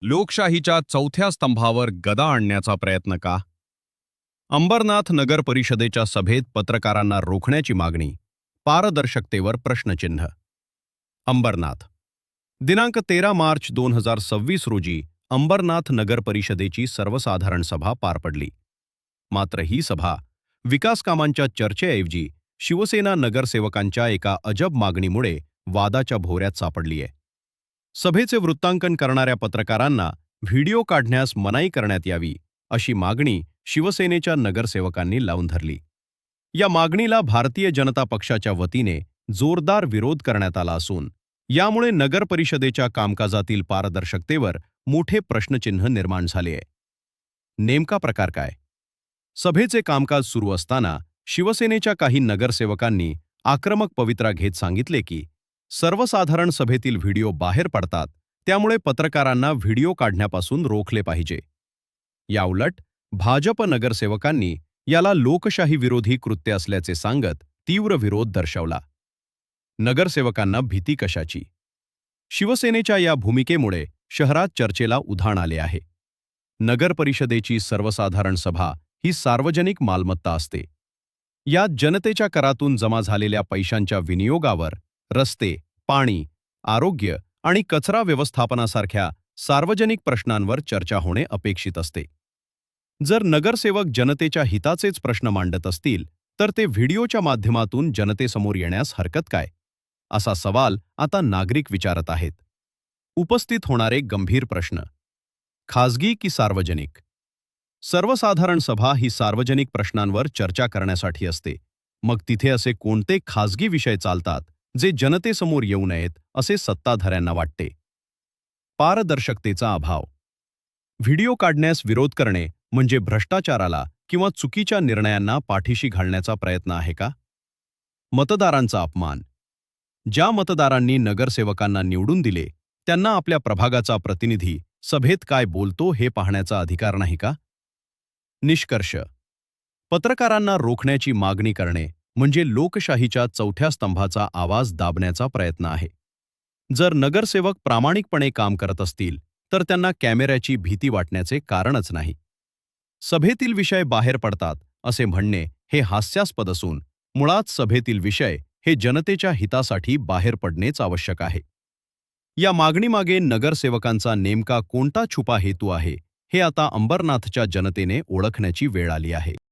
लोकशाहीच्या चौथ्या स्तंभावर गदा आणण्याचा प्रयत्न का? अंबरनाथ नगर परिषदेच्या सभेत पत्रकारांना रोखण्याची मागणी, पारदर्शकतेवर प्रश्नचिन्ह. अंबरनाथ दिनांक 13 मार्च 2026 रोजी अंबरनाथ नगर परिषदेची सर्वसाधारण सभा पार पडली. मात्र ही सभा विकासकामांच्या चर्चेऐवजी शिवसेना नगरसेवकांच्या एका अजब मागणीमुळे वादाच्या भोवऱ्यात सापडलीय. सभेचे वृत्तांकन करणाऱ्या पत्रकारांना व्हिडिओ काढण्यास मनाई करण्यात यावी, अशी मागणी शिवसेनेच्या नगरसेवकांनी लावून धरली. या मागणीला भारतीय जनता पक्षाच्या वतीने जोरदार विरोध करण्यात आला असून यामुळे नगर परिषदेच्या कामकाजातील पारदर्शकतेवर मोठे प्रश्नचिन्ह निर्माण झाले आहे. नेमका प्रकार काय? सभेचे कामकाज सुरू असताना शिवसेनेच्या काही नगरसेवकांनी आक्रमक पवित्रा घेत सांगितले की सर्वसाधारण सभेतील व्हिडिओ बाहेर पडतात, त्यामुळे पत्रकारांना व्हिडिओ काढण्यापासून रोखले पाहिजे. याउलट भाजप नगरसेवकांनी याला लोकशाही विरोधी कृत्य असल्याचे सांगत तीव्र विरोध दर्शवला. नगरसेवकांना भीती कशाची? शिवसेनेच्या या भूमिकेमुळे शहरात चर्चेला उधाण आले आहे. नगर परिषदेची सर्वसाधारण सभा ही सार्वजनिक मालमत्ता असते. यात जनतेच्या करातून जमा झालेल्या पैशांच्या विनियोगावर रस्ते, पाणी, आरोग्य आणि कचरा व्यवस्थापनासारख्या सार्वजनिक प्रश्नांवर चर्चा होणे अपेक्षित असते. जर नगरसेवक जनतेच्या हिताचेच प्रश्न मांडत असतील तर ते व्हिडिओच्या माध्यमातून जनतेसमोर येण्यास हरकत काय, असा सवाल आता नागरिक विचारत आहेत. उपस्थित होणारे गंभीर प्रश्न: खाजगी की सार्वजनिक? सर्वसाधारण सभा ही सार्वजनिक प्रश्नांवर चर्चा करण्यासाठी असते. मग तिथे असे कोणते खाजगी विषय चालतात जे जनतेसमोर येऊ नयेत, असे सत्ताधाऱ्यांना वाटते? पारदर्शकतेचा अभाव. व्हिडिओ काढण्यास विरोध करणे म्हणजे भ्रष्टाचाराला किंवा चुकीच्या निर्णयांना पाठीशी घालण्याचा प्रयत्न आहे का? मतदारांचा अपमान. ज्या मतदारांनी नगरसेवकांना निवडून दिले त्यांना आपल्या प्रभागाचा प्रतिनिधी सभेत काय बोलतो हे पाहण्याचा अधिकार नाही का? निष्कर्ष: पत्रकारांना रोखण्याची मागणी करणे म्हणजे लोकशाहीच्या चौथ्या स्तंभाचा आवाज दाबण्याचा प्रयत्न आहे. जर नगरसेवक प्रामाणिकपणे काम करत असतील तर त्यांना कॅमेऱ्याची भीती वाटण्याचे कारणच नाही. सभेतील विषय बाहेर पडतात असे म्हणणे हे हास्यास्पद असून मुळात सभेतील विषय हे जनतेच्या हितासाठी बाहेर पडणेच आवश्यक आहे. या मागणीमागे नगरसेवकांचा नेमका कोणता छुपा हेतू आहे हे आता अंबरनाथच्या जनतेने ओळखण्याची वेळ आली आहे.